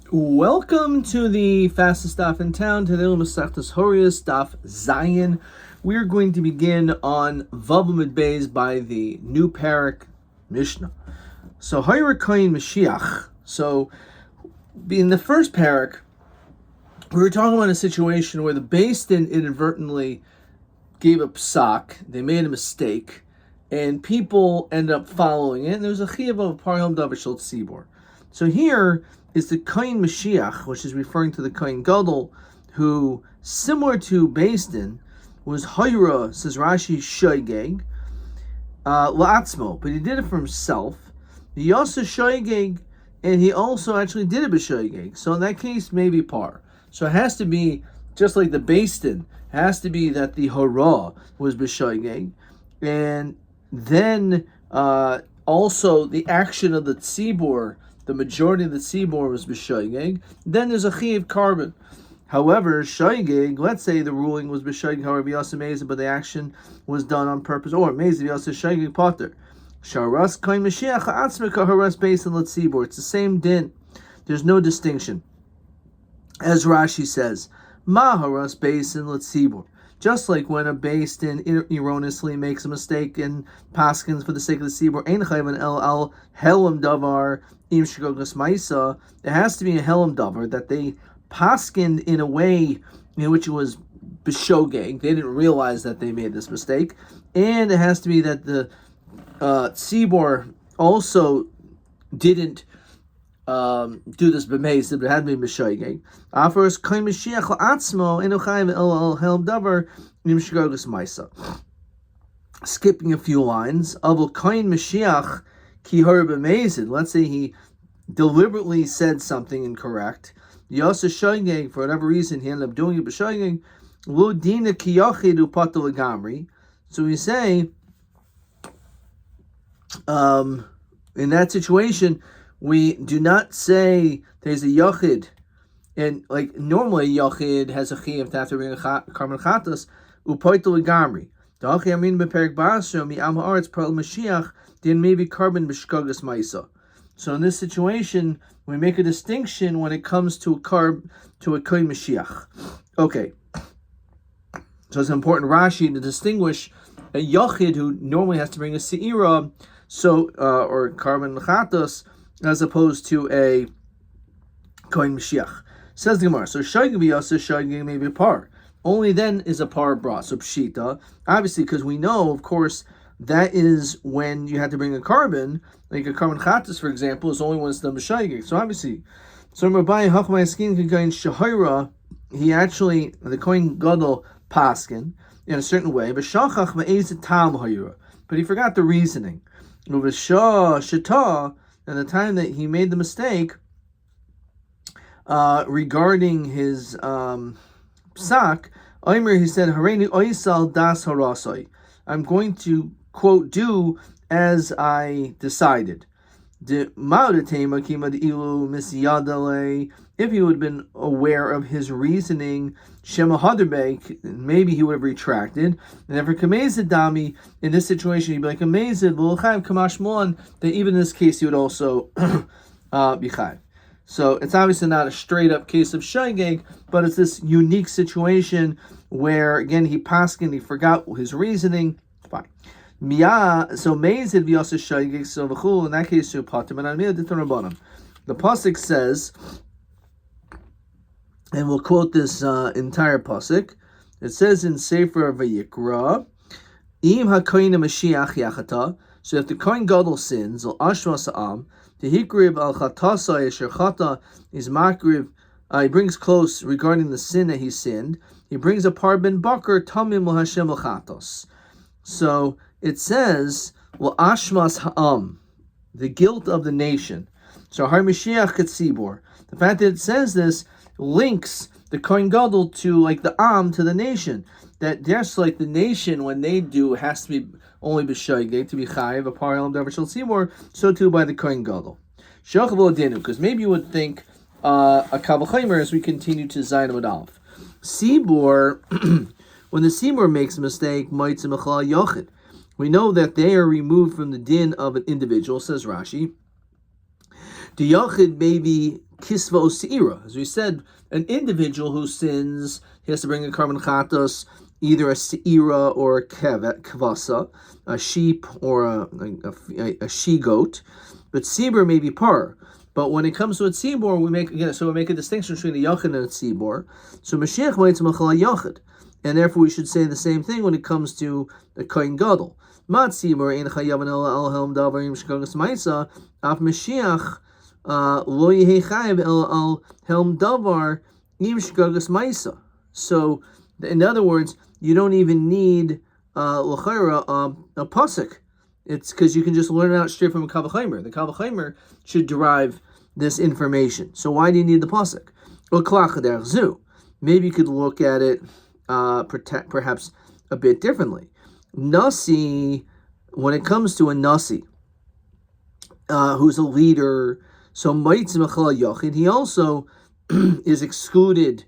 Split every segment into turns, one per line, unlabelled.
Welcome to the fastest daf in town. Today, Masechtas Horiot daf Zayin. We are going to begin on Vav Amud Beis by the new parak Mishnah. So Horiot Mashiach. So in the first parak, we were talking about a situation where the Beis Din inadvertently gave a psak. They made a mistake, and people end up following it. And there was a chiyuv of parham davar shel tzibor. So here is the Kohen Mashiach, which is referring to the Kohen Gadol, who, similar to Beis Din, was Horiot, says Rashi, shoygeg, la'atzmo, but he did it for himself. He also shoygeg, and he also actually did it b'shoygeg. So in that case, maybe par. So it has to be, just like the Beis Din, it has to be that the Hora was b'shoygeg, and then also the action of the tzibor, the majority of the tzibor was b'shoygeg. Then there's a chiyuv carbon. However, shoygeg, let's say the ruling was b'shoygeg, however, yasa mezid, but the action was done on purpose, or mezid yasa shoygeg potter. Sharas kohen mashiach atzmika haras based on tzibor. It's the same din. There's no distinction. As Rashi says, ma haras based in tzibor. Just like when a Beis Din erroneously makes a mistake in paskins for the sake of the tzibor, ein chayvan el al helam davar im shgogas ma'isa. It has to be a helam davar that they paskind in a way in which it was b'shogeg. They didn't realize that they made this mistake, and it has to be that the tzibor also didn't do this b'meis, but it had to be b'shoygeg. Afers kohen mashiach la'atzmo enu chayv el helm davar im shgogas ma'isa. Skipping a few lines, avol kohen mashiach ki hor b'meis. Let's say he deliberately said something incorrect. Yasa shoygeg, for whatever reason he ended up doing it b'shoygeg. Lo dina ki yachid upatul legamri. So we say, in that situation, we do not say there's a yachid, and like normally a yachid has a chiyuv to have to bring a carbon chatas upoitul legamri. The hachi amin beperik ba'asro mi am haaretz paral mashiach then maybe carbon b'shkogas ma'isa. So in this situation, we make a distinction when it comes to a kohen mashiach. Okay, so it's important Rashi to distinguish a yachid who normally has to bring a seira, so or carbon chatas, as opposed to a kohen mashiach. Says the Gemara, so shoygeg v'yasa shoygeg may be par. Only then is a par brought. So pshita, obviously, because we know, of course, that is when you had to bring a carbon, like a carbon chatas, for example, is only when it's done b'shoygeg. So obviously, so Rabbi Hachmai Skin can go in shahira. He actually, the kohen gadol paskin in a certain way, but shachach ma'ezit tam hayira. But he forgot the reasoning. Uvashah shita. And the time that he made the mistake regarding his psak, Omer, he said, "Hareini oisal das harasai." I'm going to quote do as I decided. If he would have been aware of his reasoning, maybe he would have retracted. And for kamezid dami, in this situation, he'd be like kamezid v'ulchayv kamash mon. That even in this case, he would also be chayv. So it's obviously not a straight up case of shoygeg, but it's this unique situation where again he paskin, he forgot his reasoning. Fine. So mezid v'yasa shoygeg so v'chul. In that case, you patim and amir ditan rabbanim. The pasuk says, and we'll quote this entire pasuk. It says in Sefer Vayikra, "Im hakohen mashiach yachata." So if the kohen gadol sins, al ashma sa'am, the hikrib al chatasa yesher chata is makrib. He brings close regarding the sin that he sinned. He brings a par ben bakar tamim l'Hashem l'chatos. So it says, well, ashmas ha'am, the guilt of the nation. So har Mashiach katzibor. The fact that it says this links the kohen gadol to like the am to the nation. That just like the nation when they do has to be only b'shoygeg to be chayiv a par elam davar shel tzibor. So too by the kohen gadol. Shach v'odinu, because maybe you would think a kavachaymer as we continue to zayin with alf. Tzibor, when the tzibor makes a mistake, moitzim echal yochid. We know that they are removed from the din of an individual, says Rashi. The Yachid may be Kisva o Seira. As we said, an individual who sins, he has to bring a Karban Chatos, either a Seira or a Kavasa, a sheep or a she-goat. But Sibor may be par. But when it comes to a Tzibor, we make a distinction between a Yachid and a Tzibor. So Mashiach might machal Yachid. And therefore we should say the same thing when it comes to the Kohen Gadol. Mat Tzibor ein chayav el helm davar im shkagas ma'isa af Mashiach lo yehei chayav el helm davar im shkagas ma'isa. So, in other words, you don't even need l'chayra a pasuk. It's because you can just learn it out straight from a Kal V'chomer. The Kal V'chomer should derive this information. So why do you need the pasuk? Maybe you could look at it perhaps a bit differently. Nasi, when it comes to a Nasi, who's a leader, so Maitzim Achal Yachid, he also is excluded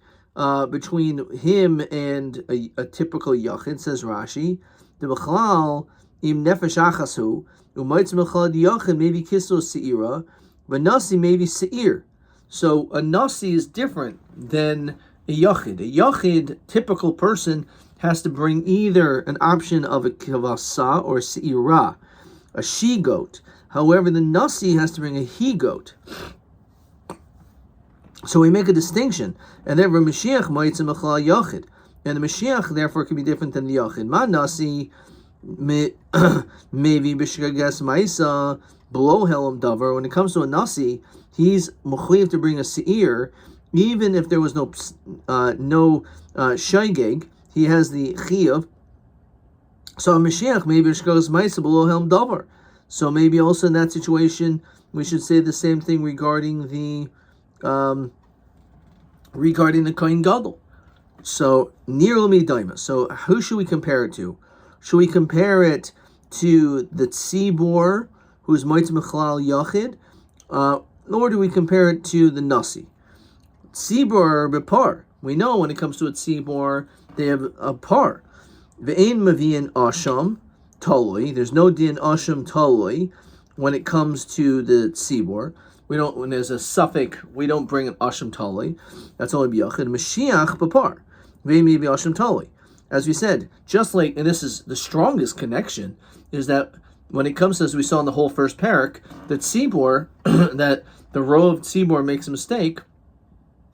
between him and a typical Yachid, says Rashi. The B'chalal im nefesh achasu u'maitzim Achal Yachid maybe kiso seira, but Nasi maybe seir. So a Nasi is different than a Yachid. A Yachid, typical person, has to bring either an option of a kavasa or seira, a she-goat. However, the Nasi has to bring a he-goat. So we make a distinction. And therefore, Mashiach maitzim achal Yachid. And the Mashiach, therefore, can be different than the Yachid. Ma Nasi, maybe b'shgagas ma'isa, below helam davar. When it comes to a Nasi, he's mechuyev to bring a seir, even if there was no shaygeg. He has the chiyuv. So a Mashiach maybe b'shgagas ma'isa below helam davar. So maybe also in that situation, we should say the same thing regarding the Kohen Gadol. So near Lumi Daima. So who should we compare it to? Should we compare it to the Tzibor, who's Moitz Mechalal Yachid, or do we compare it to the Nasi? Tzibor bepar. We know when it comes to a Tzibor, they have a par. Ve'ein mavi'in asham taloi. There's no din asham taloi when it comes to the Tzibor. We don't, when there's a suffix, we don't bring an asham taloi. That's only biyachid. Mashiach bepar. Ve'ein mavi asham taloi. As we said, just like, and this is the strongest connection, is that when it comes to, as we saw in the whole first parak, that Tzibor, that the row of Tzibor makes a mistake,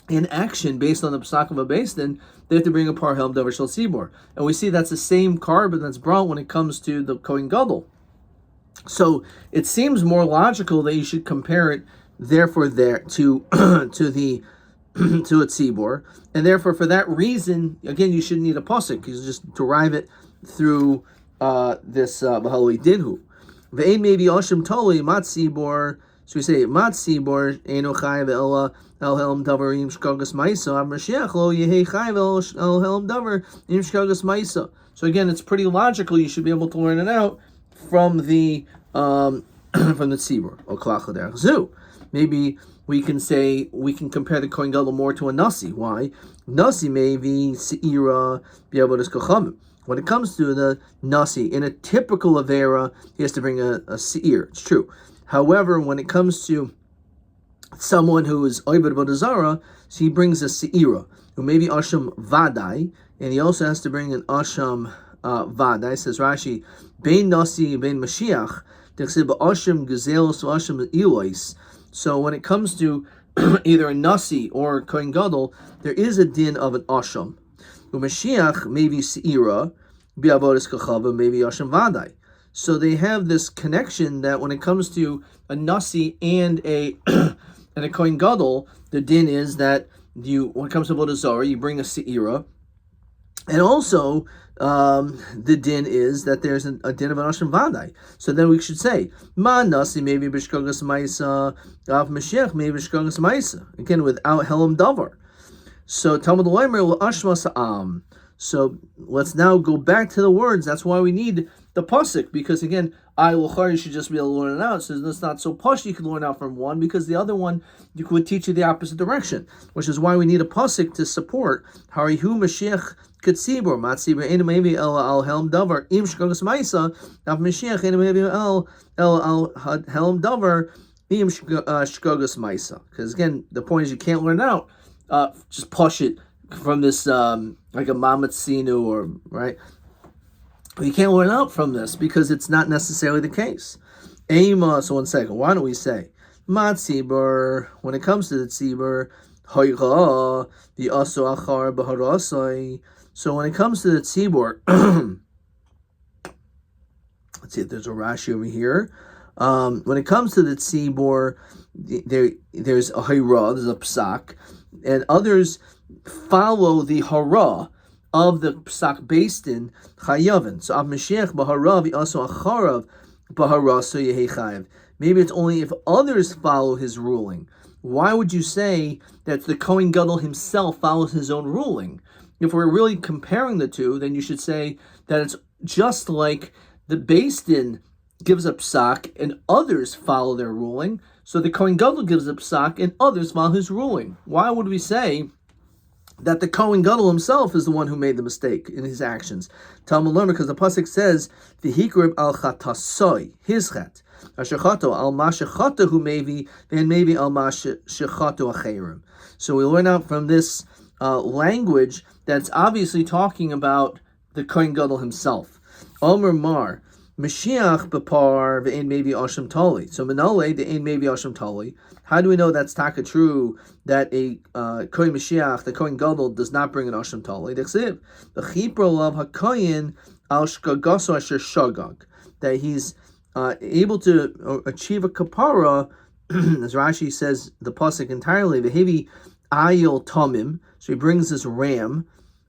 in action, based on the Pesach of a Beis Din, they have to bring a par helm davar shel Tzibor. And we see that's the same carbon that's brought when it comes to the Kohen Gadol. So it seems more logical that you should compare it, therefore, to the to a Tzibor, and therefore for that reason, again, you shouldn't need a pasuk. You just derive it through this B'haloi Dinhu. Ve'ein maybe Ashim Toli Mat Tzibor. So we say Mat Tzibor Eino Chayav Ela El Helm Davar Im Shkagas Ma'isa Am Mashiach Lo Yehei Chayav El Helm Davar Im Shkagas Ma'isa. So again, it's pretty logical. You should be able to learn it out from the Tzibor. O Klach L'Derech Zu. Maybe we can compare the Kohen Gadol more to a Nasi. Why? Nasi maybe Seira B'Avodas Kochavim. When it comes to the Nasi, in a typical Avera, he has to bring a Seir. It's true. However, when it comes to someone who is Oibed Bodazara, so he brings a Seira, who maybe Asham Vadai, and he also has to bring an Asham Vadai, says Rashi, Bein Nasi, Bein Mashiach, Asham Gazelos, Asham Elois. So when it comes to either a Nasi or Kohen Gadol, there is a din of an Asham. Mashiach maybe Seira, B'Avodas Kachava, maybe Asham Vadai. So they have this connection that when it comes to a Nasi and a Kohen Gadol, the din is that when it comes to Avodah Zarah, you bring a Seira, and also the din is that there's a din of an Asham Vadai. So then we should say, Ma Nasi maybe B'Shkagas Ma'isa, Av Mashiach maybe B'Shkagas Ma'isa. Again, without Helam Davar. So Talmud Leimer will Ashma Sa'am. So let's now go back to the words. That's why we need the pasuk, because again, you should just be able to learn it out. So it's not so posh you can learn out from one, because the other one you could teach you the opposite direction, which is why we need a pasuk to support Harihu Mashiach Katzibor Matzibor Ein Maybe El Al Helm Davar Im Shkagas Ma'isa Av Mashiach Ein Maybe El Helm Davar Shkogas Maisa. Because again, the point is you can't learn out. Just push it from this like a Mamatsinu or right. You can't learn out from this because it's not necessarily the case. Ema. So 1 second. Why don't we say Matzibur when it comes to the tzibur? Hoycha the aso achar b'harasai. So when it comes to the tzibur, let's see if there's a Rashi over here. When it comes to the tzibur, there's a hara, there's a psak, and others follow the hara of the psak based in chayavin. So av Mashiach b'harav also acharav b'haraso yehi chayav. Maybe it's only if others follow his ruling. Why would you say that the Kohen Gadol himself follows his own ruling? If we're really comparing the two, then you should say that it's just like the based in gives a psak and others follow their ruling. So the Kohen Gadol gives a psak and others follow his ruling. Why would we say that the Kohen Gadol himself is the one who made the mistake in his actions? Talmud learn because the pasuk says v'hikrib al chatasoi his chat ashechato al mashechato who maybe then maybe al mashechato acherim. So we learn out from this language that's obviously talking about the Kohen Gadol himself. Omer Mar Mashiach b'par ve'ein maybe Asham Tali. So Menole the ein maybe Asham Tali. How do we know that's taka true that a Kohen Mashiach, the Kohen Gadol, does not bring an Asham Tali? Dechsiv the Chipro of HaKohen al Shkagaso Asher Shagag, that he's able to achieve a kapara, as Rashi says the pasuk entirely. Ve'hevi ayil tamim. So he brings this ram.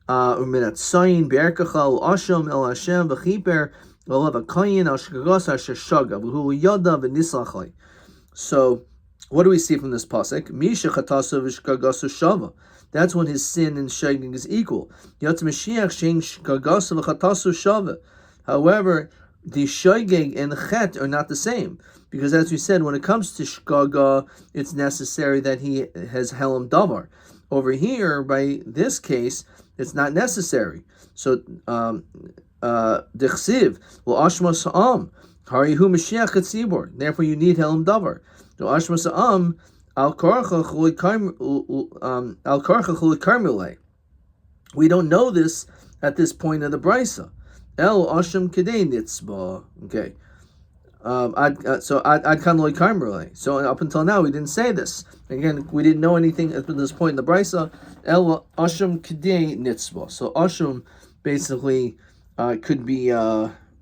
Uminat sayin be'erkachal Asham el Hashem v'chiper. So what do we see from this pasuk? That's when his sin and shagging is equal. However, the shagging and the chet are not the same, because as we said, when it comes to shkaga, it's necessary that he has helam davar. Over here, by this case, it's not necessary. So Dechsiv well Ashma Sa'am Harihu Mashiach Tzibor. Therefore, you need Helam Davar. So Ashma Sa'am Al Karcha Chuli. We don't know this at this point of the Brisa. El Asham Kedei Nitzba. Okay. So Ad Kan Loi Karmelei. So up until now, we didn't say this. Again, we didn't know anything at this point in the Brisa. El Asham Kedei Nitzba. So Asham basically could be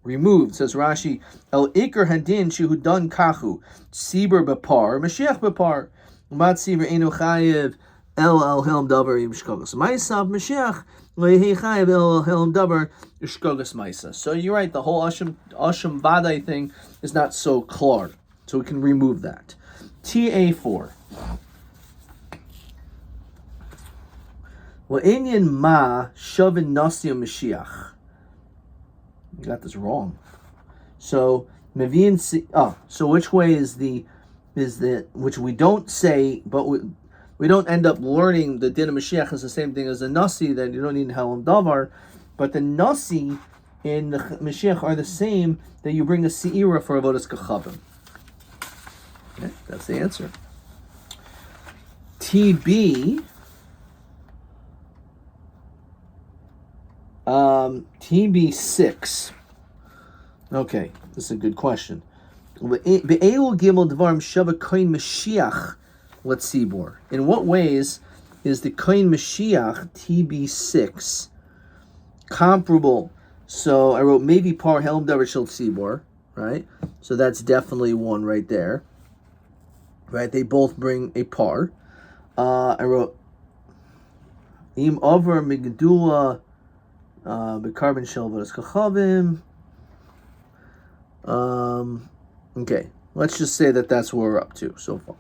removed. Says Rashi, El Iker Hadin Shehudan Kachu Siber Bepar Mashiach Bepar Mat Siber Enu Chayev El Helm Davar Yishkogas Maisav Mashiach Lehi Chayev El Helm Davar Yishkogas Maisa. So you're right. The whole Asham Vadai thing is not so clear. So we can remove that. TA4. Wa'inyan Ma Shavin Nasio Mashiach. You got this wrong. So Mevian. So which way is the which we don't say, but we don't end up learning the din of Mashiach is the same thing as the Nasi, that you don't need Helam Davar, but the Nasi in the Mashiach are the same, that you bring a Seira for Avodas Kachavim. Okay, that's the answer. TB. TB6. Okay, this is a good question. In what ways is the Kohen Mashiach TB6 comparable? So I wrote maybe par Helm Davar Shel Tzibor, right? So that's definitely one right there. Right? They both bring a par. I wrote Im Over Migdula B'Karbon Shel Avodas Kachavim. Okay, let's just say that that's where we're up to so far.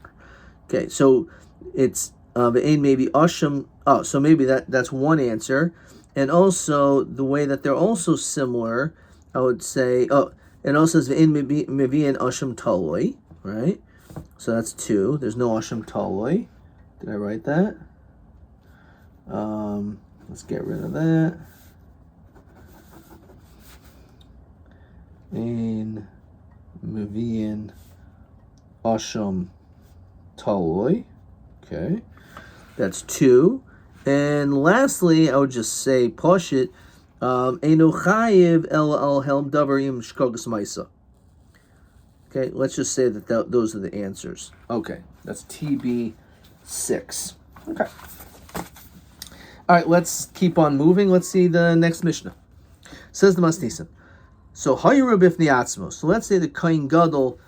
Okay, so it's maybe Asham. Oh, so maybe that's one answer, and also the way that they're also similar, I would say. Oh, and also it's maybe an Asham Taloi, right? So that's two. There's no Asham Taloi. Did I write that? Let's get rid of that. In Mavian Asham Taloi. Okay. That's 2. And lastly, I would just say, Poshit, Eino Chayiv El Al Helm Davarim Shkogas Maisa. Okay, let's just say that those are the answers. Okay, that's TB6. Okay. All right, let's keep on moving. Let's see the next Mishnah. Says the Masnisan. So, Hayru Bifni Atzmo. So, let's say the Kohen Gadol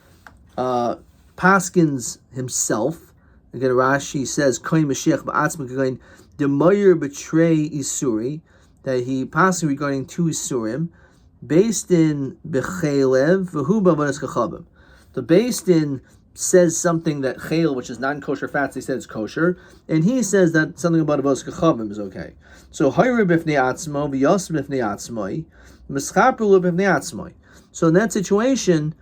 paskins himself. Again, Rashi says, Kohen Mashiach Ba'atzmo Kohen Demoyer Betray Isuri, that he paskins regarding 2 Isurim, based in Bechelev, V'hu B'avodas Kachavim. The based in says something that chayil, which is non-kosher fats, they said it's kosher, and he says that something about avos kachavim is okay. So hayru b'fnei atzmo v'yos b'fnei atzmoi mischaper b'fnei atzmoi. So in that situation,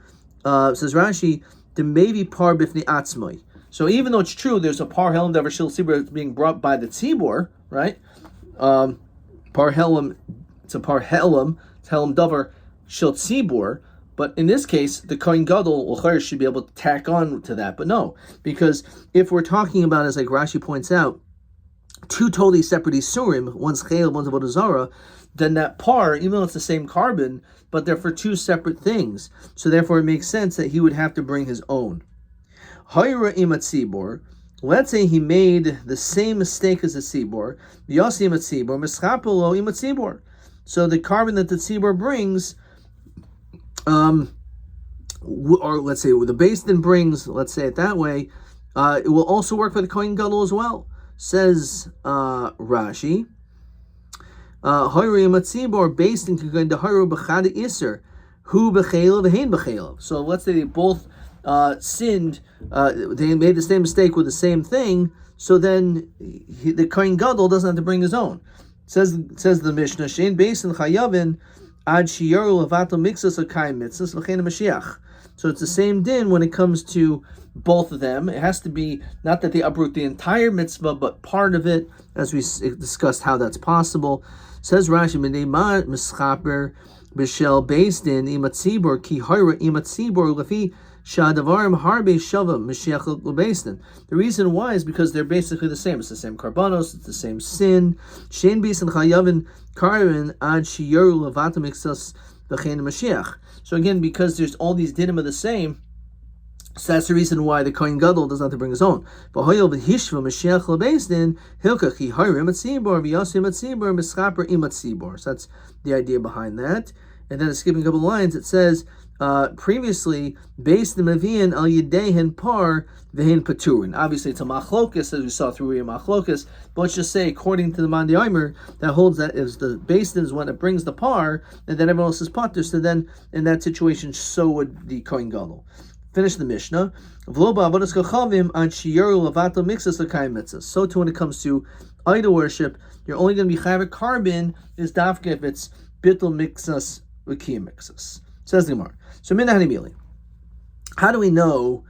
says Rashi, there may be par b'fnei atzmoi. So even though it's true, there's a par helam davar shil tzibur that's being brought by the tzibur, right? Par helam, it's a par helam, it's helam davar shil tzibur. But in this case, the Kohen Gadol should be able to tack on to that. But no, because if we're talking about, as like Rashi points out, 2 totally separate Isurim, one's Chayil, one's Avodah Zarah, then that par, even though it's the same carbon, but they're for 2 separate things. So therefore it makes sense that he would have to bring his own. Hayra imat tzibor. Let's say he made the same mistake as the tzibor. Yasi imat tzibor, mischapelo imat tzibor. So the carbon that the tzibor brings, or let's say the base then brings, let's say it that way, it will also work for the Kohen Gadol as well. Says Rashi, Hayri Matzibor based in Kohen Daharu B'chad Iser, Hu B'chelav Hein B'chelav. So let's say they both sinned, they made the same mistake with the same thing. So then the Kohen Gadol doesn't have to bring his own. Says the Mishnah, Shein Beis in Chayavin. So it's the same din when it comes to both of them. It has to be not that they uproot the entire mitzvah, but part of it, as we discussed how that's possible. Says Rashi, Bishel based in Imatzibor, Ki Hara Imatzibor Lefi Shadavarim Harbe Shava Mashiach Lebastin. The reason why is because they're basically the same. It's the same karbanos, it's the same sin. Shein Beis Chayavin Karin Ad Shiyoru Levata Mixas V'chein Mashiach. So again, because there's all these dinim are the same, so that's the reason why the Kohen Gadol doesn't have to bring his own. But Hoyel v'hishva Mashiach Lebastin Hilka Chi Hayrim Atzibor V'Yasim Atzibor Mischaper Imatzibor. So that's the idea behind that. And then skipping a couple lines, it says previously, based the Mavian al Yedehen par v'hen paturin. Obviously, it's a machlokas, as we saw through a machlokas. But let's just say, according to the Mandi Omer, that holds that is the basin is one that brings the par, and then everyone else is patur. So then, in that situation, so would the Kohen Gadol. Finish the Mishnah. So too, when it comes to idol worship, you're only going to be chayav carbon is dafka if it's bittul mixas v'kiyam mixas. Says the Gemara. So minah. How do we know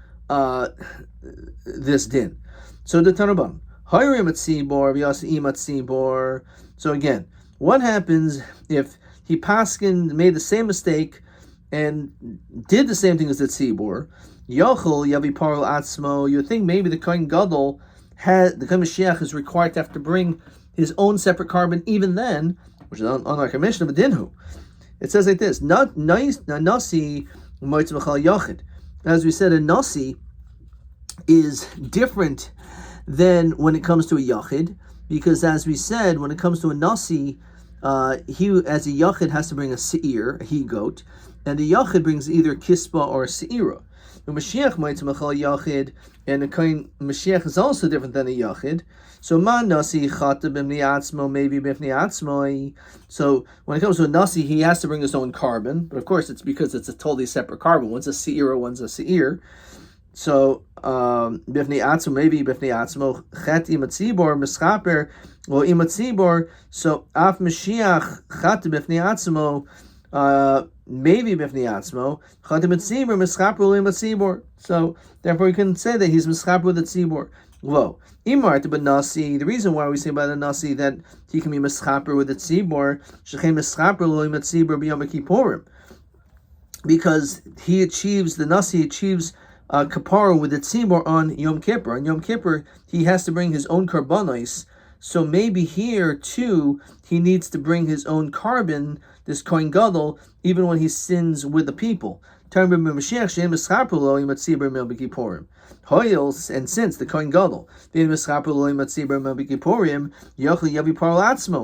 this din? So the Tanabam. Hayrim at Sibor, V'yasim at Sibor. So again, what happens if he paskin made the same mistake and did the same thing as the Tzibor? Yochel Yavi Parul Atzmo. You would think maybe the Kohen Gadol the Kohen Mashiach is required to have to bring his own separate carbon even then, which is unlike a Mishnah of Dinhu. It says like this: Nasi moitzmachal yachid. As we said, a nasi is different than when it comes to a yachid, because as we said, when it comes to a nasi, he as a yachid has to bring a seir, a he goat, and the yachid brings either a kispa or a seira. The Mashiach moitzmachal yachid, and the Kohen Mashiach is also different than a yachid. So man nasi chata b'mni atzmo, maybe b'mni atzmo. So when it comes to a nasi, he has to bring his own carbon, but of course it's because it's a totally separate carbon. One's a seir, one's a seir. So b'mni atzmo, maybe b'mni atzmo chet imatzibor mischaper or imatzibor. So af Mashiach chata b'mni atzmo. Maybe b'fnei atzmo chatim etzibor mischaper le'matzibor. So therefore, you can say that he's mischaper with the tzibor. Whoa, imart but nasi. The reason why we say by the nasi that he can be mischaper with the tzibor, shechem mischaper le'matzibor b'yom kippurim, because he achieves the nasi achieves kapara with the tzibor on Yom Kippur. On Yom Kippur, he has to bring his own karbanos. So maybe here too, he needs to bring his own carbon, this Kohen Gadol, even when he sins with the people. Hoyels, and since the Kohen Gadol,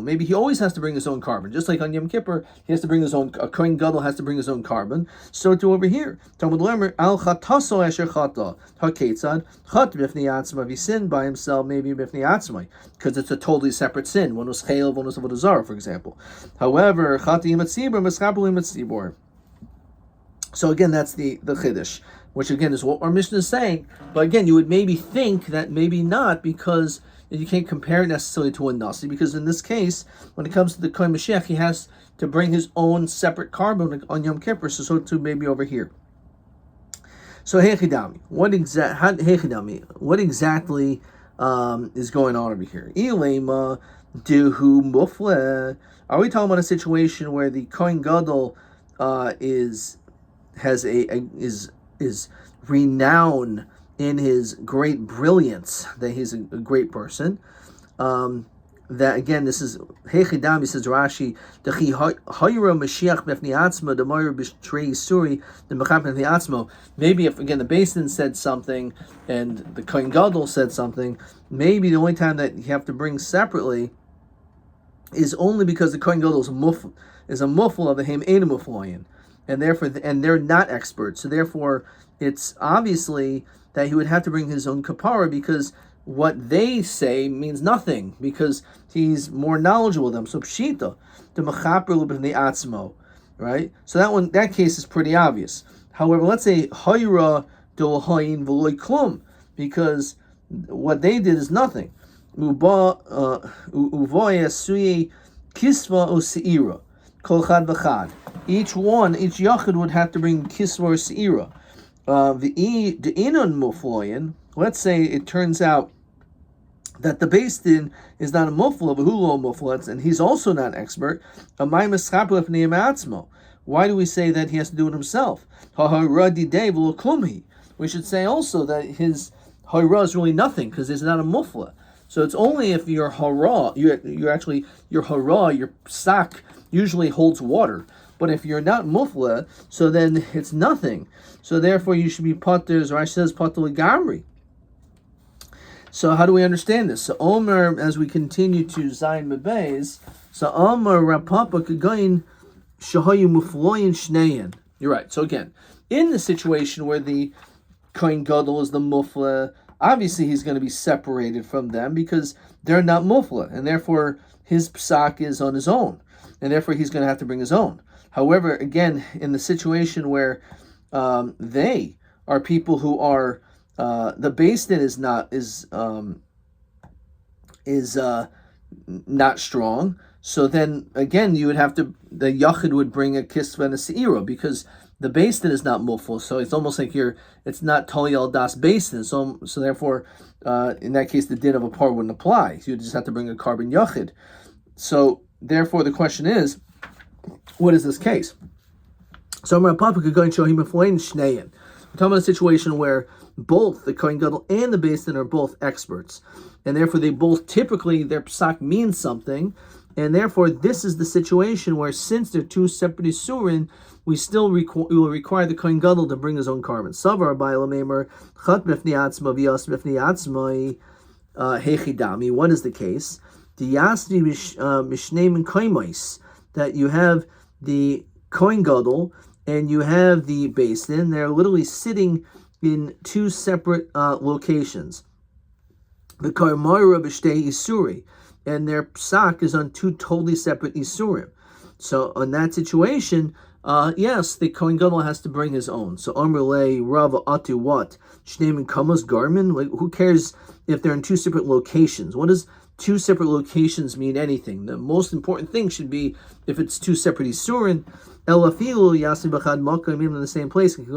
maybe he always has to bring his own carbon, just like on Yom Kippur, he has to bring his own. A Kohen Gadol has to bring his own carbon. So to over here, Talmud Lemer al chataso asher chata haketzad chat b'fnei atzma. If he sinned by himself, maybe b'fnei atzma, because it's a totally separate sin. One was chayil, one was avodah zarah, for example. However, chati imatzibur mischapelim imatzibur. So again, that's the chiddush, which again is what our mission is saying. But again, you would maybe think that maybe not, because you can't compare it necessarily to a nasi, because in this case, when it comes to the Kohen Mashiach, he has to bring his own separate carbon on Yom Kippur, so too maybe over here. So hechidami, what exactly is going on over here? Ilema duhu mufle. Are we talking about a situation where the Kohen Gadol is renowned in his great brilliance, that he's a great person? That again, this is Hechidami, says Rashi, the Hayra Mashiach Befni Atzma, the Moira B'Trei Suri, the Mechap Befni Atzmo. Maybe if again the Beis Din said something and the Kohen Gadol said something, maybe the only time that you have to bring separately is only because the Kohen Gadol is a muffle of the Haim Ein Mufloyin, and therefore they're not experts. So therefore, it's obviously that he would have to bring his own kapara, because what they say means nothing, because he's more knowledgeable than them. So pshita, the mechaper l'bnei atzmo, right? So that case is pretty obvious. However, let's say hayra dohayin v'loy klum, because what they did is nothing. Uvoya suye kisva o seira kol chad v'chad. Each yachid would have to bring kisva or seira. The inon mufloyin. Let's say it turns out that the Beis Din is not a mufla, but hulo mufla, and he's also not an expert. Why do we say that he has to do it himself? We should say also that his hara is really nothing, because he's not a mufla. So it's only if your hara, your sack usually holds water. But if you're not mufla, so then it's nothing. So therefore you should be pater, as Rashi says, pater l'gamri. So how do we understand this? So Omer, as we continue to Zayin Mebez, so Omer Rapapa Kagayin Shahayu Mufloyin Shneyan. You're right. So again, in the situation where the Kohen Gadol is the mufla, obviously he's going to be separated from them because they're not mufla, and therefore his psak is on his own, and therefore he's going to have to bring his own. However, again, in the situation where they are people who are the Beis Din is not strong, so then again the Yachid would bring a kisva and a seira, because the Beis Din is not muful, so it's almost like it's not Tali al das Beis Din, so therefore in that case the din of a par wouldn't apply. So you just have to bring a carbon Yachid. So therefore the question is, what is this case? So we're talking about a situation where both the Kohen Gadol and the Beis Din are both experts, and therefore they both typically their psak means something, and therefore this is the situation where, since they're two separate isurin, we will require the Kohen Gadol to bring his own carbon. Savar ba'elamemer chat b'fnei atzma v'yas b'fnei atzmai hechidami. What is the case? The yasvi mishnei min kaimais, that you have the Kohen Gadol and you have the Beis Din. They're literally sitting in two separate locations. The Karmara b'shtei isuri, and their psak is on two totally separate isurim. So in that situation, yes, the Kohen Gadol has to bring his own. So Amrulei Rava Atu what? Shneim and Kamas Garmin? Like, who cares if they're in two separate locations? What does two separate locations mean anything? The most important thing should be if it's two separate isurim. Elafilu yasim b'chad makom, even in the same place. Since the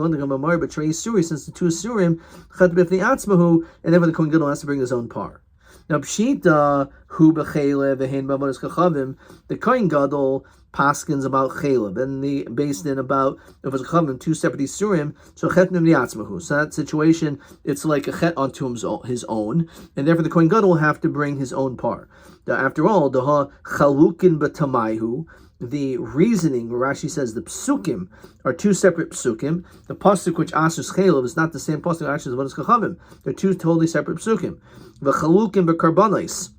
two isurim chat b'fnei atzmahu, and therefore the Kohen Gadol has to bring his own par. Now, Pshita, hu b'chelev v'hein b'avodas kachavim, the Kohen Gadol paskins about chelev, and the Beis Din about avodas kachavim, two separate isurim, so chetnim liatzmahu. So that situation, it's like a chet onto his own, and therefore the Kohen Gadol will have to bring his own par. After all, the chalukin b'tamayhu, the reasoning, where Rashi says the psukim are two separate psukim. The pasuk which asus chelev is not the same pasuk actually as avodas kachavim. They're two totally separate psukim. V'chalukim b'karbanos,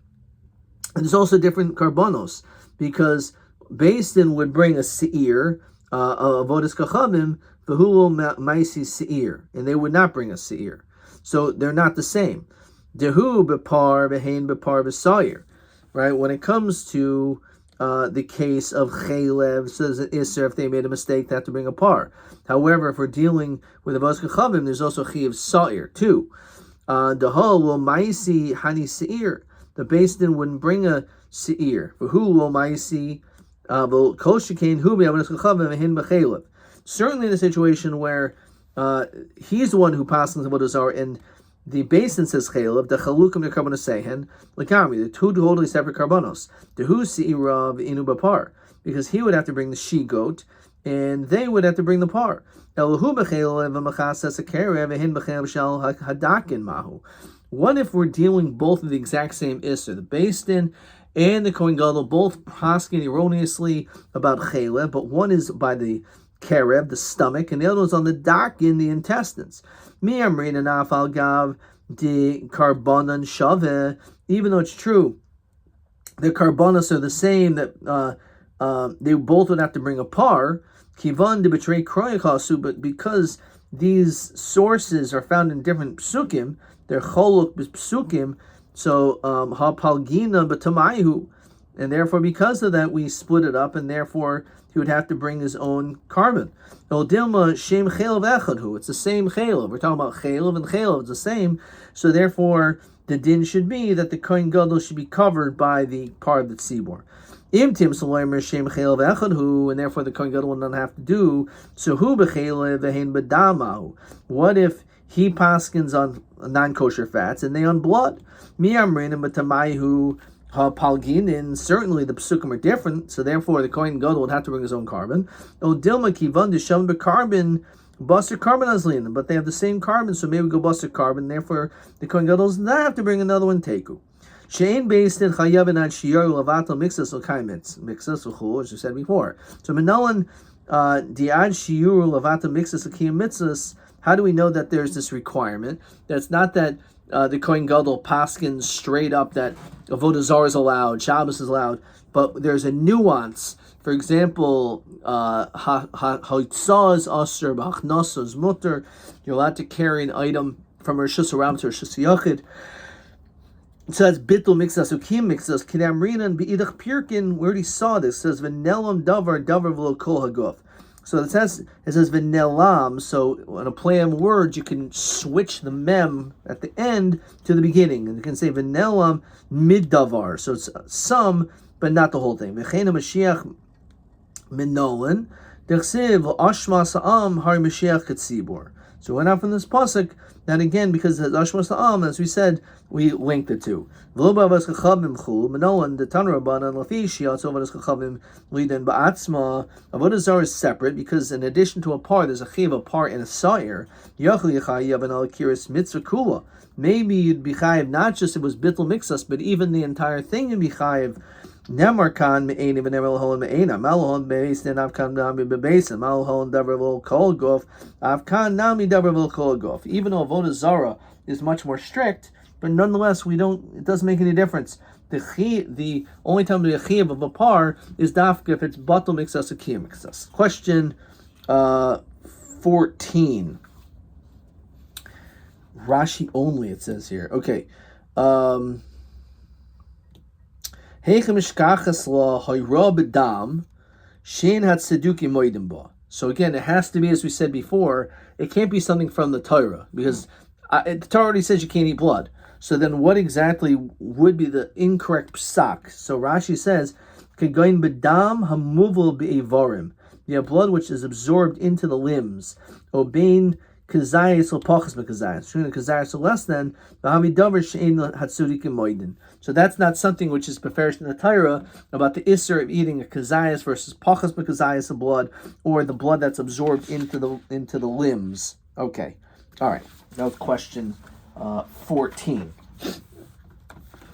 and there's also different karbanos, because Beis Din would bring a seir avodas kachavim, v'hu ma'isi seir, and they would not bring a seir. So they're not the same. Dehu b'par v'hein b'par v'sayir. Right, when it comes to the case of chelev, says an iser, if they made a mistake, they have to bring a par. However, if we're dealing with avodas kachavim, there's also chiyav sa'ir too. The hol will ma'isi hani seir. The Beis Din wouldn't bring a seir. For who will ma'isi kol shekain hu be'avodas kachavim v'hin b'chelev. Certainly in a situation where he's the one who passes avodas zarah, and the Beis Din says chelev, the chalukim the karbanos sehen, l'kami, the two totally separate karbanos. The hu se'irav inu b'par, because he would have to bring the she goat, and they would have to bring the par. Elohu b'chelev v'machasas akerev v'hin b'chelev shal hadakin mahu. What if we're dealing both of the exact same isser? The Beis Din and the Kohen Gadol both paskin erroneously about chelev, but one is by the kerev, the stomach, and the other one's on the dakin, the intestines. Mi amrin anaf gav de karbanan shaveh. Even though it's true, the karbanas are the same, that they both would have to bring a par. Kivan de betray kroyachasu, but because these sources are found in different psukim, they're choluk psukim, so hapalgina b'tamayhu, and therefore because of that we split it up, and therefore he would have to bring his own carbon. Dilma shem chelev echadhu. It's the same chelev. We're talking about chelev and chelev. It's the same. So therefore, the din should be that the Kohen Gadol should be covered by the part of the tzibor. Imtim saloimer shem chelev echadhu, and therefore the Kohen Gadol will not have to do. So hu bechelev vehein bedamahu. What if he paskins on non-kosher fats and they on blood? Mi amrin and b'tamayhu palginin. Certainly the psukim are different, so therefore the Kohen Gadol would have to bring his own carbon. O dilma kivan d'shem b'carbon buster carbon azlin, but they have the same carbon, so maybe we go buster carbon. Therefore the Kohen Gadol does not have to bring another one teku. Shein Beis Din chayavin ad shiyor lavato mixas l'kaimitz mixas l'chul, as you said before. So menolan diad shiur lavato mixas l'kiyam mitzvahs. How do we know that there's this requirement? That's not that the Kohen Gadol paskins straight up that avodah zarah is allowed, Shabbos is allowed, but there's a nuance. For example, haitzah is aser, b'achnasa is mutter. You're allowed to carry an item from Rosh Hashanah to Rosh Hashanah. So that's bittul mixas ukim mixas kidam rinan beidach pirkin. We already saw this. It says v'nelam davar v'lo kol haguf. So it says v'nelam. So on a play on words, you can switch the mem at the end to the beginning, and you can say v'nelam mid davar. So it's some, but not the whole thing. V'chein Mashiach minolan dechsiv ashma sa'am har Mashiach katzibor. So we went out from this pasuk that again, because it's ashma sa'am, as we said, we linked the two. V'lo b'avas chachavim chul minolan the tanur abanan lafi shiatz avas chachavim lidan ba'atzma. Avodah zarah is separate because in addition to a par, there's a chiv, a par, and a sa'ir. Yachli yachayav and al kiris mitzvah kula. Maybe you'd be chayiv not just it was bittul mixas, but even the entire thing you'd be chayiv. Nemar kan me'eni v'nemar l'holon me'ena malhon be'esin avkan nami be'besin malhon davar v'ol kol gof avkan nami davar v'ol kol gof. Even though avodah zarah is much more strict, but nonetheless it doesn't make any difference. The only time the chiyuv of a par is dafka if it's batul mixas or kiyum mixas. Question 14. Rashi only, it says here. Okay. So again, it has to be, as we said before, it can't be something from the Torah, because the Torah already says you can't eat blood. So then what exactly would be the incorrect psak? So Rashi says, you have blood which is absorbed into the limbs. Obein kazayis or pachas mekazayis. Shuna kazayis or less than v'hami davar she'ein hatzudik moedin. So that's not something which is preferred in the Torah about the isser of eating a kazayis versus pachas mekazayis of blood, or the blood that's absorbed into the limbs. Okay, all right. That was question 14.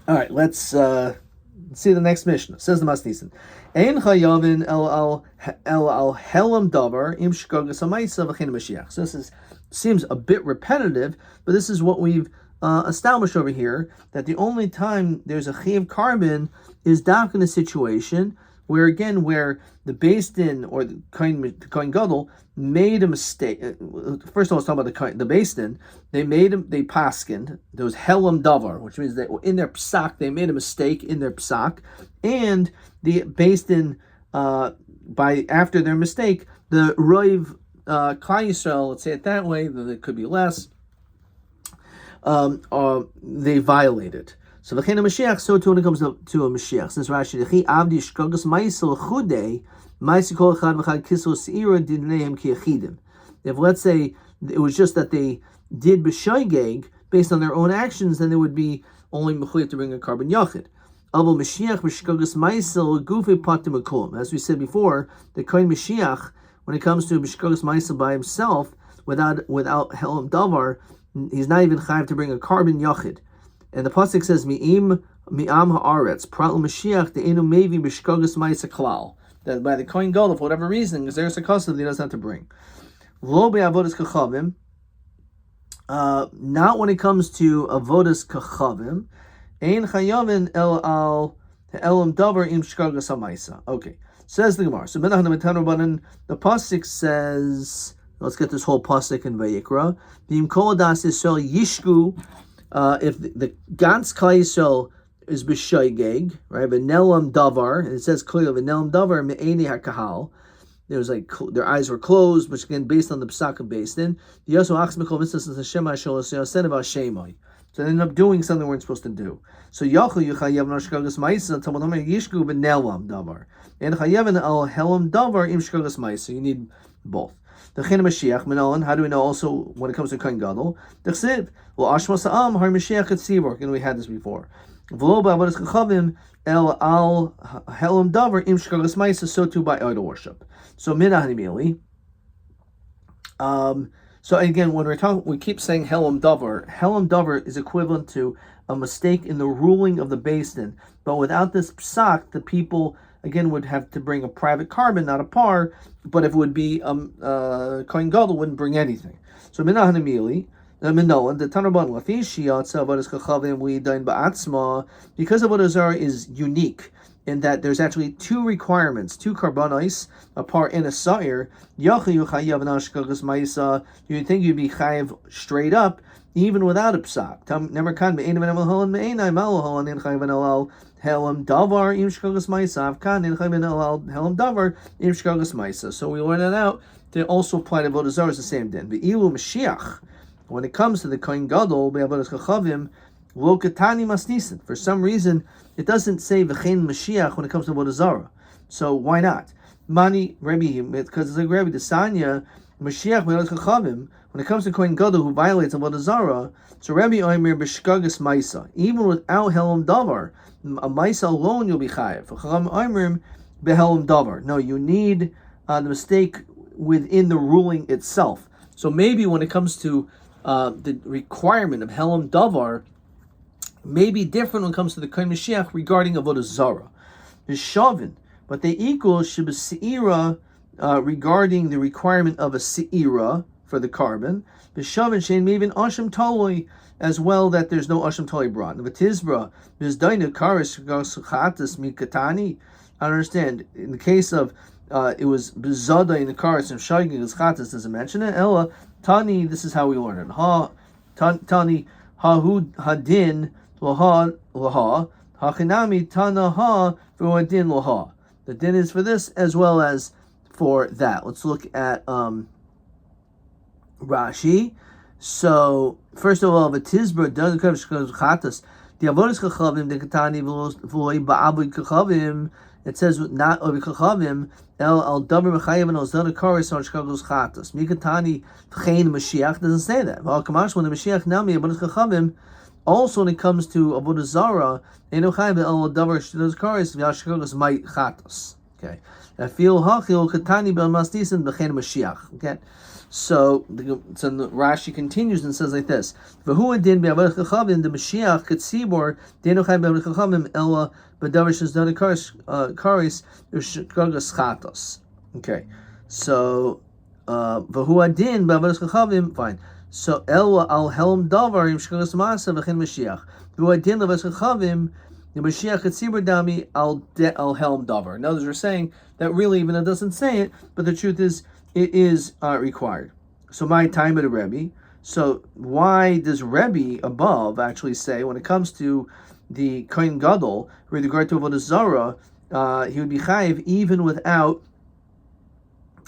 All right, let's see the next Mishnah. Says the Masnisin. Ein chayavin el helam davar im shkogas hamaisa v'chein Mashiach. So this seems a bit repetitive, but this is what we've established over here, that the only time there's a chiyuv carbon is dafka in a situation where the Beis Din or the Kohen Gadol made a mistake. First of all, let's talk about the Beis Din. They paskined. There was helam davar, which means that in their psak they made a mistake in their psak, and the Beis Din after their mistake, the Roiv Klal Yisrael, let's say it that way, though it could be less, they violated. So the Mashiach, so too when it comes to a Mashiach. Since Rashi, the Avdi Shkogas Maisel Chude, Maisi Kol Chad V'Chad Kisel Seira Didneim Ki Achidim. If let's say it was just that they did b'shoigeg based on their own actions, then they would be only mechuyev to bring a carbon yachid. Avol Mashiach b'Shkogas Maisel Gufe Patim Akum. As we said before, the Kohen Mashiach, when it comes to b'Shkogas Maisel by himself, without Helam Davar, he's not even chayav to bring a carbon yachid. And the pasuk says, "Mi'am haaretz prat Mashiach de'enu mevi b'shkogas ma'isa klal." That by the Kohen Gadol, for whatever reason, because there's a custom he doesn't have to bring. Lo be'avodas kachavim. Not when it comes to avodas kachavim. Ein chayavin el al elam davar im shkogas ha'ma'isa. Okay, says the Gemara. So the pasuk says, let's get this whole pasuk in Vayikra. V'im kol das Yisrael yishku. If the Gans Klal Yisrael is b'shoigeg, right? V'nelam davar, and it says clearly v'nelam davar me'eni hakahal. There was their eyes were closed, which again based on the psak of Beis Din. The Yosu Achs Mikol Mitzvahs Hashem Hashol said about Shemai. So they ended up doing something they weren't supposed to do. So Yachol Yuchayev Nashkagas Ma'isa Talmud Yishku v'nelam davar, and Chayev al helam davar im shkagas ma'isa. You need both. The Chen Mashiach Menalan. How do we know also when it comes to Kohen Gadol? The Chsiv. Well, Ashmas Am Har Mashiach at Sivor. And we had this before. V'lo ba'avodas kachavim el al helam davar im shkagas ma'isa. So too by idol worship. So Minah Hanimili. So again, when we're talking, we keep saying helam davar. Helam davar is equivalent to a mistake in the ruling of the Beis Din. But without this psak, the people again would have to bring a private carbon, not a par. But if it would be Kohen Gadol, wouldn't bring anything. So Minah Hanimili. Minolan, the Tanaban Lafi Shiatza Avodas Kachavim Lidain Ba'atzma, because Avodah Zarah is unique in that there's actually two requirements, two karbanos, a par and a sa'ir. Yachayu Chayav Nashkagas Ma'isa. You'd think you'd be chayav straight up, even without a psak. Never can be Einam Malhalan Me'enai Malhalan in Chayav Alal Helam Davar Im Shkagas Ma'isa. Avkan in Chayav Alal Helam Davar Im Shkagas Ma'isa. So we learn that out to also apply to Avodah Zarah is the same din. Ve'ilu Mashiach. When it comes to the Kohen Gadol, be'avodas kachavim, lo katani masnisin. For some reason, it doesn't say v'chein Mashiach when it comes to avodah zarah. So why not? Mani Rabbi, because it's like Rabbi Desanya, Mashiach be'avodas kachavim. When it comes to Kohen Gadol who violates avodah zarah, so Rabbi Omer b'shkagas ma'isa. Even without helam davar, a ma'isa alone you'll be chayav. Chacham Omer behelam davar. No, you need the mistake within the ruling itself. So maybe when it comes to the requirement of Helam Davar may be different when it comes to the Kohen Mashiach regarding Avodah Zarah. Shavin, but they equal Sheba Seira regarding the requirement of a Seira for the carbon. Shavin Shein Mevin Asham Taloi as well, that there's no Asham Taloi brought. Vatizbra, Bizdainu Karis Chatas Mikatani. I don't understand. In the case of it was Bizada in the Karis and Shaygin Chatas doesn't mention it. Ella Tani, this is how we learn it. Tani Hahud Hadin Laha Hachinami Tana Ha for Din Laha. The din is for this as well as for that. Let's look at Rashi. So first of all, Vatizbra doesn't come chatas. The avodas chachavim the katani v'loy ba'abud chachavim. It says not ovi chachavim el al davar mechayev and ozdan karis on shkagos chatos. Mikatani v'chein Mashiach doesn't say that. V'al kamash when the Mashiach nami avodas chachavim. Also, when it comes to avodah zara, eno chayev el davar shkagos karis v'ashkagos might chatos. Okay. I feel hachil katani bel masdisin v'chein Mashiach. Okay. So Rashi continues and says like this: V'hu adin be'avodas chachavim the Mashiach katzibor denu chayim be'avodas chachavim ela b'davar shezdani karis u'shkagas chatos. Okay, so v'hu adin be'avodas chachavim. Fine. So ela al helm davar im shkagas ma'asa v'chen Mashiach. V'hu adin be'avodas chachavim the Mashiach katzibor dami al helm davar. In other words, we're saying that really, even though it doesn't say it, but the truth is, it is required. So my time at a Rebbe. So why does Rebbe above actually say when it comes to the Kohen Gadol with regard to avodah zara, he would be chayiv even without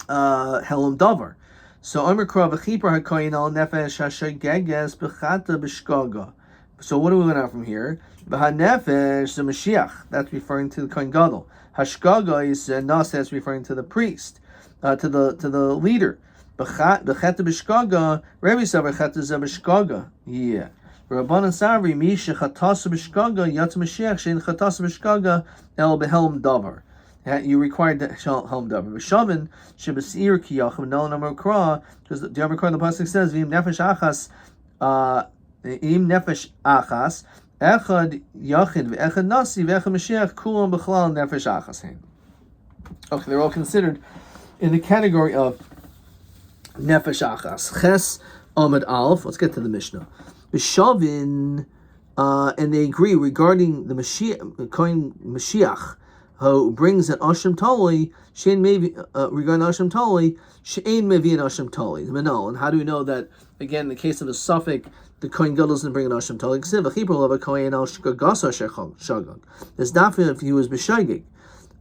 helam davar? So Omer Krav Achipar HaKohen al Nefesh HaShageges B'chata B'shkaga. So what do we learn out from here? B'hanefesh the Mashiach. That's referring to the Kohen Gadol. Hashkaga is Nas. That's referring to the priest. To the leader. B'chata b'shkaga, Rebbe said b'chata zeh b'shkaga. Yeah. Rabbanan Savri, mi shechatasa b'shkaga, yatz Mashiach shein chatasa b'shkaga el behelm davar. You required the helm davar. B'shamin sheb'seir ki yachim nol namar kra, because the Amar Kra, the pasuk says v'im nefesh achas, echad yachid v'echad nasi v'echad Mashiach kulam b'chlal nefesh achas hein. Okay, they're all considered in the category of nefesh achas. Ches Amud Aleph. Let's get to the Mishnah. B'shavin, and they agree regarding the Mashiach, Kohen Mashiach, who brings an Asham Tali. Shein maybe regarding Asham Tali, shein mevi an Asham Tali. Menal. And how do we know that? Again, in the case of a suffix, the Kohen Gadol doesn't bring an Asham Tali. Ksiv achipur of a Kohen al shkagasa shagag. There's definitely if he was b'shagig.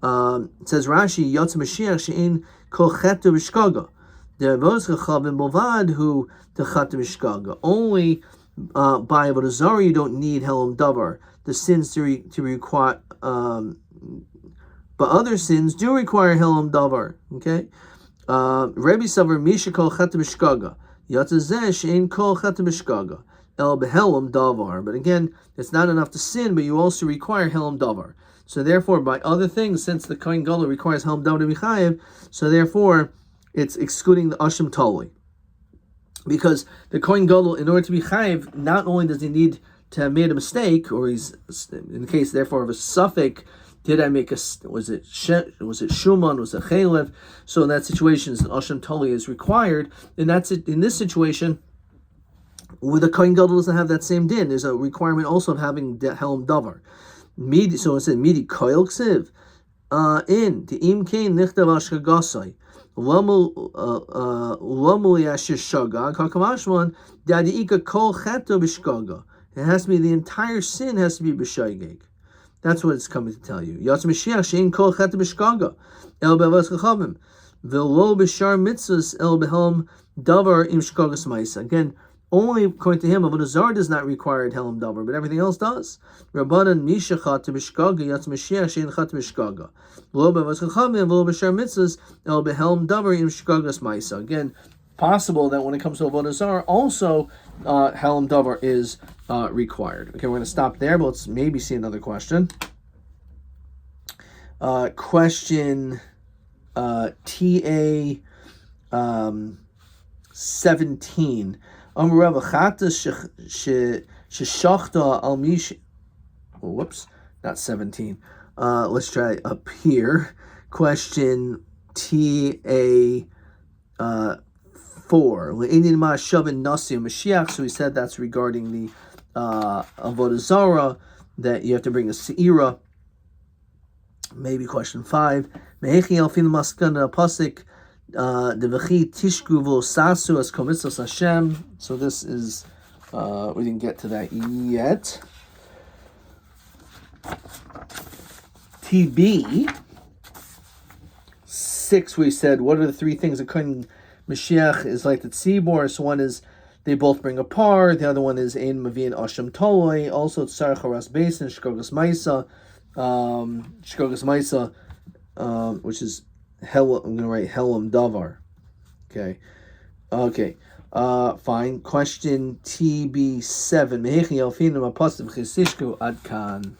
It says Rashi, Yotz Mashiach she'in kol chetu b'shkaga. The avodas chachavim bovad who the chetu b'shkaga. Only by avodah zara you don't need helam davar. The sins to require, but other sins do require helam davar. Okay. Rabbi Savar Misha kol chetu b'shkaga. Yotz zeh she'in kol chetu b'shkaga. El behelam davar. But again, it's not enough to sin, but you also require helam davar. So therefore, by other things, since the Kohen Gadol requires helm davar to be chayiv, so therefore it's excluding the Asham Tali. Because the Kohen Gadol, in order to be chayiv, not only does he need to have made a mistake, or he's in the case therefore of a suffix, did I make was it Shuman, was it Chalev? So in that situation, an Asham Tali is required, and that's it. In this situation, where the Kohen Gadol doesn't have that same din, there's a requirement also of having helm davar. So it said midi koil ksiv in the im kain nichtav ashkagasai lamul yashir shagag hakamashman dadiika kol cheto b'shkaga. It has to be the entire sin has to be b'shageg. That's what it's coming to tell you. Yatz Mashiach shein kol cheto b'shkaga el be'avodas chachavim v'lo b'shar mitzvahs el behelm davar im shkagas ma'isa. Again, only according to him, avodah zara does not require helam davar, but everything else does. Rabbanan misha chat b'shkaga yatz Mashiach shein chat b'shkaga lo be'avodas chachavim v'lo b'shar mitzvahs el behelm davar im shkagas ma'isa. Again, possible that when it comes to avodah zara, also helam davar is required. Okay, we're going to stop there, but let's maybe see another question. Question TA 17. Whoops, not 17. Let's try up here. Question TA 4. So we said that's regarding the avodah zara, that you have to bring a seira. Maybe question 5. Mehechi alfin maskana pasik devachi tishku v'osasu as komitzos Hashem. So this is we didn't get to that yet. TB 6. We said what are the 3 things that Kohen Mashiach is like the tzibor? So one is They both bring a par. The other one is Ein Mavin Asham Toloi. Also, Tsar Charas Basin, Shkogas Maisa. Shkogas Maisa, which is Hel. I'm going to write Helam Davar. Okay. Fine. Question TB7. Mehechi Alfinu Mapasim Chisishku Adkan.